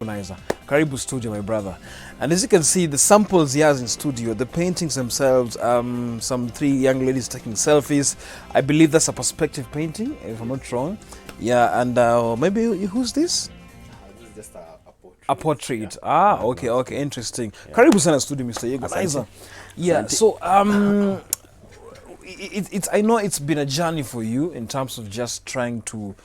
Yegonizer. Karibu studio, my brother. And as you can see, the samples he has in studio, the paintings themselves, some three young ladies taking selfies. I believe that's a perspective painting, if I'm not wrong. Yeah, and maybe who's this? This is just a portrait. A portrait. Yeah. Ah, okay, interesting. Karibu sana studio, Mr. Yegonizer. Yeah, so I know it's been a journey for you in terms of just trying to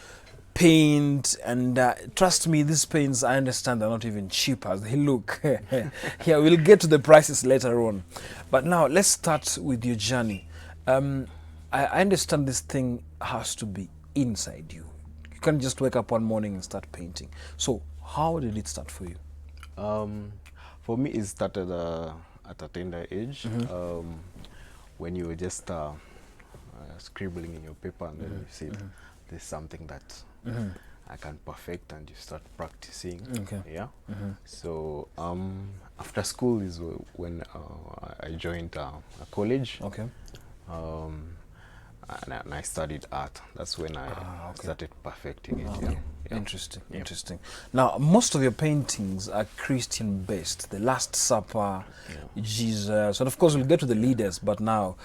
paint, and trust me, these paints, I understand, they're not even cheap as they look. Yeah, we'll get to the prices later on, but now let's start with your journey. I understand this thing has to be inside you. You can't just wake up one morning and start painting. So how did it start for you? For me, it started at a tender age, when you were just scribbling in your paper, and then you said, there's something that I can perfect, and you start practicing. Okay. Yeah. So after school is when I joined a college. Okay. And I studied art. That's when I started perfecting it. Okay. Yeah. Interesting. Now, most of your paintings are Christian-based. The Last Supper, Jesus, and of course we'll get to the leaders. But now,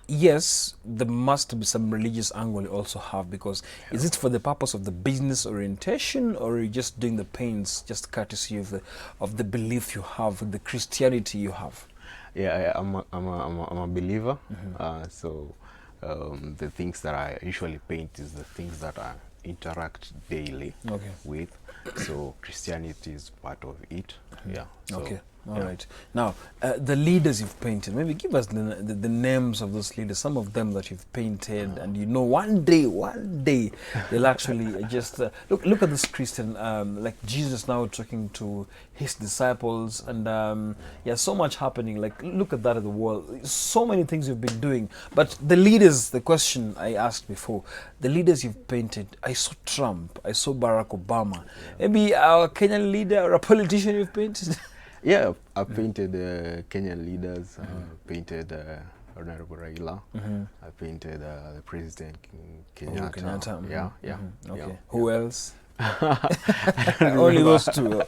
yes, there must be some religious angle you also have, because is it for the purpose of the business orientation, or are you just doing the paints just courtesy of the belief you have, the Christianity you have? Yeah, I'm a believer. So the things that I usually paint is the things that I interact daily with. So Christianity is part of it. Yeah. So, okay. All right. Now, the leaders you've painted, maybe give us the names of those leaders, some of them that you've painted, and you know one day they'll actually just look at this Christian, like Jesus now talking to his disciples, and yeah, so much happening. Like, look at that in the world, so many things you've been doing. But the leaders, the question I asked before, the leaders you've painted, I saw Trump, I saw Barack Obama, maybe a Kenyan leader or a politician you've painted. Yeah, I painted Kenyan leaders. Painted Honorable Raila. I painted the President Kenyatta. Yeah. Okay. Who else? Only those two.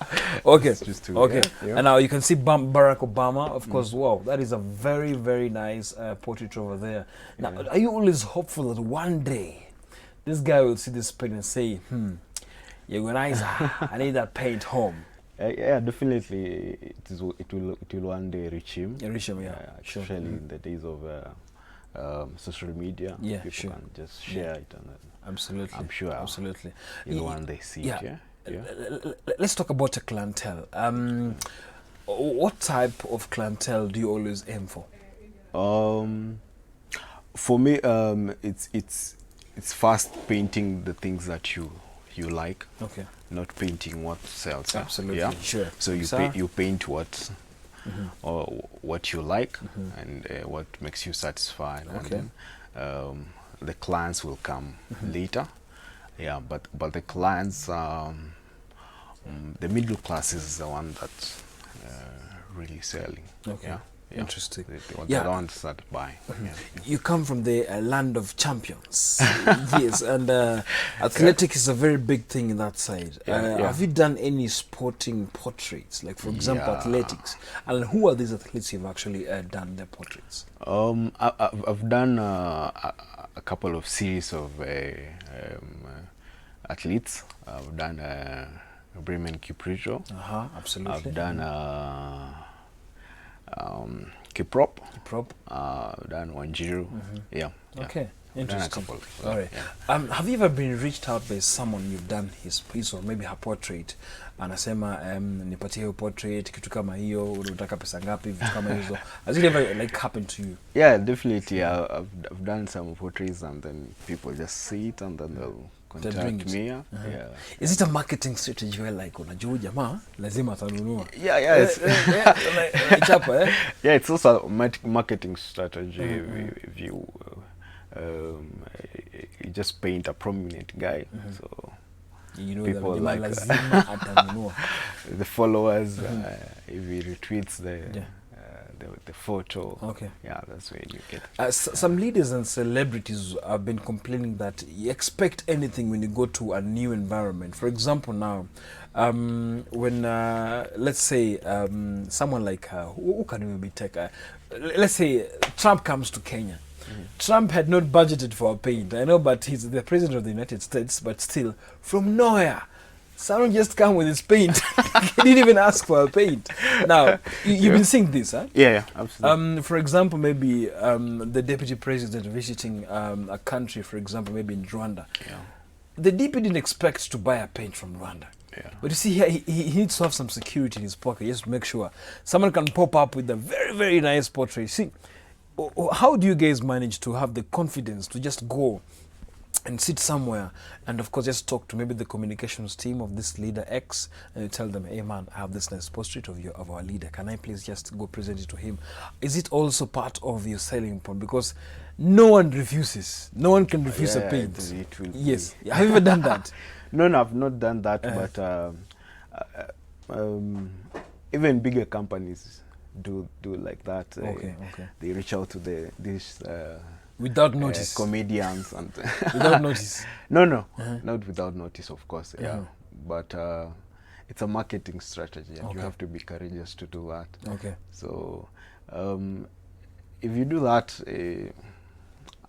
Okay. Just two. Okay. Yeah. And now you can see Barack Obama. Of course. Wow, that is a very, very nice portrait over there. Now, are you always hopeful that one day this guy will see this paint and say, Yegonizer, I need that paint home? Yeah, definitely. It will one day reach him. Sure. Especially in the days of social media. Yeah, people can just share it, and absolutely. I'm sure. Absolutely. He'll one day see it. Yeah. Let's talk about a clientele. What type of clientele do you always aim for? For me, it's first painting the things that you like. Okay. Not painting what sells. Absolutely. Yeah. Sure. So you paint what or what you like, and what makes you satisfied. Okay. And then the clients will come later. Yeah, but the clients, the middle class is the one that's really selling. Okay. Yeah. Interesting. They don't start buying. You come from the land of champions. Yes, and athletics is a very big thing in that side. Have you done any sporting portraits, like for example athletics? And who are these athletes you've actually done their portraits? I've done a couple of series of athletes. I've done Bremen Kipruto. Absolutely. I've done Kiprop. Done Wanjiru. Yeah. Okay. Interesting. Done a couple. All right. Yeah. Have you ever been reached out by someone you've done his piece or maybe her portrait, anasema nipatie hiyo portrait, kitu kama hiyo, unataka pesa ngapi, vitu kama hizo? Has it ever like happened to you? Yeah, definitely. I've done some portraits, and then people just see it, and then they'll contact me. Yeah. Is it a marketing strategy where like unajua jamaa lazima atanunua? Yeah. Yeah, it's also a marketing strategy. If you just paint a prominent guy, so you know people that like lazima atanunua. the followers. If he retweets the photo. Okay. Yeah, that's where you get. Some leaders and celebrities have been complaining that you expect anything when you go to a new environment. For example, now, when let's say someone like who can we maybe take? Let's say Trump comes to Kenya. Trump had not budgeted for a paint, I know, but he's the president of the United States. But still, from nowhere, someone just come with his paint. He didn't even ask for a paint. Now, you've been seeing this, huh? Yeah, absolutely. For example, maybe the deputy president visiting a country, for example, maybe in Rwanda. Yeah. The DP didn't expect to buy a paint from Rwanda. Yeah. But you see here, he needs to have some security in his pocket just to make sure someone can pop up with a very, very nice portrait. See, how do you guys manage to have the confidence to just go and sit somewhere and, of course, just talk to maybe the communications team of this leader X and you tell them, hey man, I have this nice portrait of our leader. Can I please just go present it to him? Is it also part of your selling point? Because no one refuses. No one can refuse a paint. It will Yes. Have you ever done that? No, I've not done that, but even bigger companies do like that. Okay. They reach out to these Without notice. Comedians and Without notice. No, not without notice, of course. Yeah, but it's a marketing strategy, and you have to be courageous to do that. Okay. So if you do that,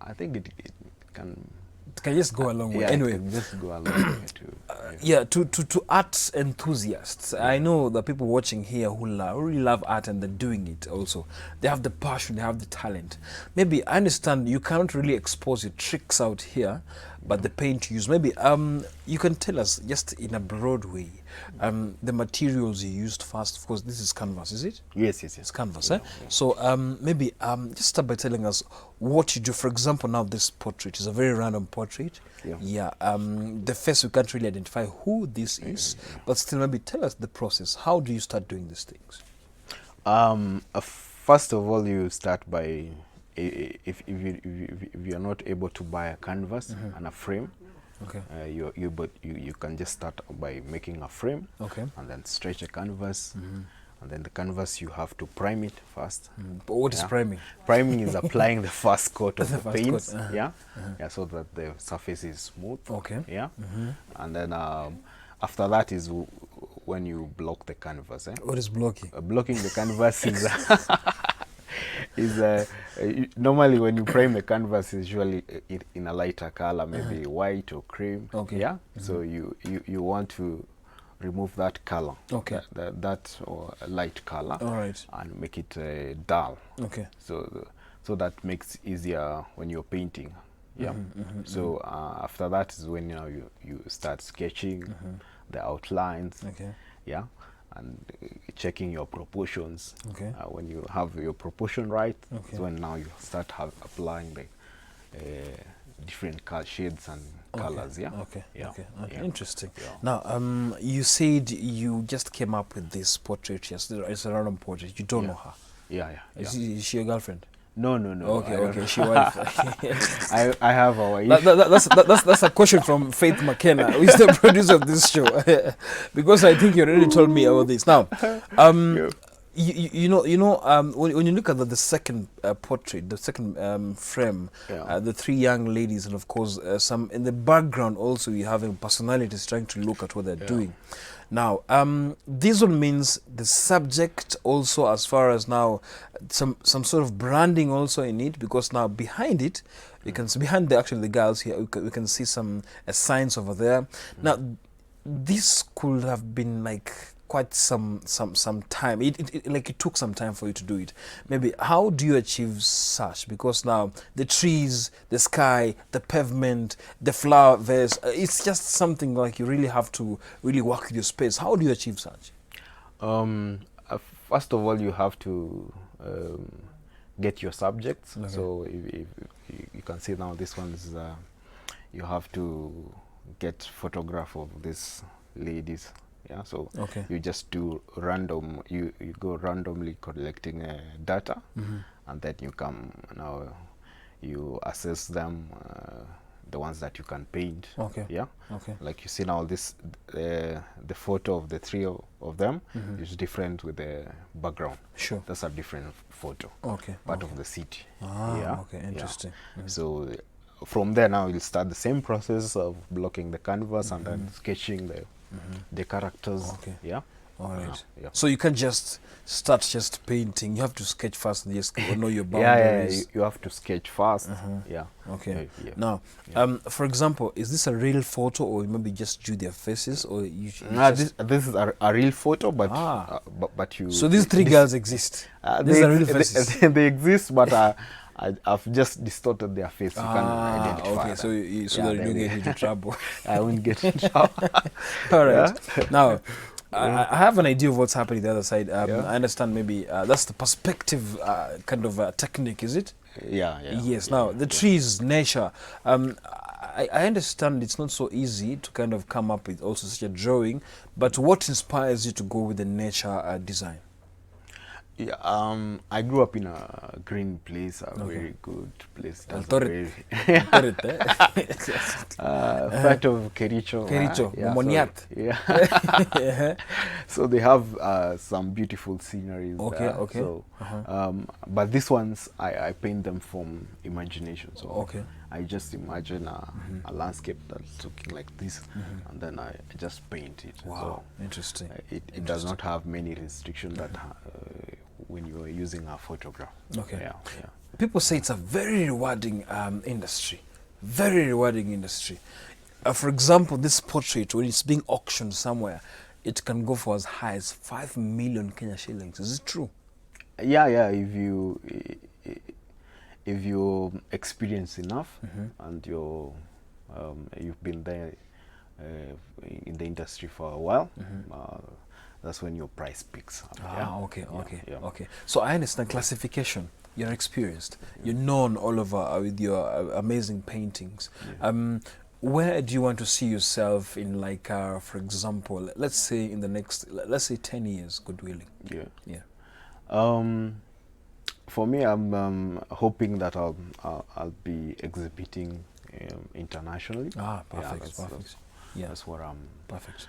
I think it can. It can just go a long way. Yeah, Anyway, it can just go a long way to art enthusiasts, I know the people watching here who really love art and they're doing it also. They have the passion, they have the talent. Maybe I understand you cannot really expose your tricks out here, but the paint you use, maybe you can tell us just in a broad way the materials you used first. Of course, this is canvas, is it? Yes. It's canvas, yeah. So maybe just start by telling us what you do. For example, now this portrait is a very random portrait. Yeah. The face, we can't really identify who this is, but still maybe tell us the process. How do you start doing these things? First of all, you start by if you're not able to buy a canvas and a frame. Okay. You can just start by making a frame. Okay. And then stretch a canvas. And then the canvas, you have to prime it first. But what is priming? Priming is applying the first coat of the paint. So that the surface is smooth. Okay. Yeah. And then after that is when you block the canvas. What is blocking? Blocking the canvas is normally when you prime the canvas is usually in a lighter color, maybe white or cream. Okay. Yeah. So you want to remove that color. Okay. That or a light color. All right. And make it dull. Okay. So that makes easier when you're painting. Yeah. So after that is when you start sketching the outlines. Okay. Yeah. And checking your proportions. Okay. When you have your proportion right, Okay. is when now you start applying the different shades and colors. Yeah. Okay. Yeah. Okay. Yeah. Interesting. Yeah. Now, you said you just came up with this portrait. Yes, it's a random portrait. You don't know her. Yeah. Is she your girlfriend? No. Okay. She wife. I have a wife. That's a question from Faith McKenna, who is the producer of this show. Because I think you already told me about this. Now, you know, when you look at the second portrait, the second frame, the three young ladies, and of course some in the background also you having personalities trying to look at what they're doing. Now, this one means the subject also, as far as now some sort of branding also in it, because now behind it, you can see behind the girls here, we can see some signs over there. Now, this could have been like quite some time. It took some time for you to do it. Maybe how do you achieve such? Because now the trees, the sky, the pavement, the flower vase, it's just something like you really have to really work with your space. How do you achieve such? First of all, you have to get your subjects. Okay. So if you can see now this one is you have to get photograph of these ladies. Yeah, so you just do random. You go randomly collecting data, and then you come now. You assess them. the ones that you can paint. Okay. Yeah. Okay. Like you see now, this the photo of the three of them is different with the background. Sure. That's a different photo. Okay. Part of the city. Ah, yeah. okay, interesting. So from there now you'll start the same process of blocking the canvas and then sketching the characters. Okay. Yeah. All right. Yeah. So you can't just start just painting. You have to sketch first and just know your Yeah, boundaries. you have to sketch fast. Yeah. Okay. Yeah. Now, for example, is this a real photo, or maybe just drew their faces, or you No, just... this is a real photo, but Ah. but you. So these three girls exist. These are real faces. They exist, but I've just distorted their face. You can't identify okay. them. So so that you don't get into trouble. I won't get in trouble. All right. Now, I have an idea of what's happening the other side. I understand maybe that's the perspective kind of technique, is it? Yeah. Yes. Now, the trees, nature. I understand it's not so easy to kind of come up with also such a drawing, but what inspires you to go with the nature design? Yeah, I grew up in a green place, a very good place. Part of Kericho. Kericho, Momoniat. Yeah. So they have some beautiful sceneries. Okay, there. okay. So, but these ones, I paint them from imagination. So okay. I just imagine a landscape that's looking like this, and then I just paint it. Wow, so interesting. It does not have many restrictions that when you are using a photograph. Okay. Yeah. People say it's a very rewarding industry. Very rewarding industry. For example, this portrait, when it's being auctioned somewhere, it can go for as high as 5 million Kenya shillings. Is it true? Yeah. If you experience enough and you've been there in the industry for a while, that's when your price peaks up. Okay. So I understand classification. You're experienced. You're known all over with your amazing paintings. Where do you want to see yourself in, like, for example, let's say in the next, let's say 10 years, God willing? Yeah. For me, I'm hoping that I'll be exhibiting internationally. Perfect. That's what I'm. Perfect.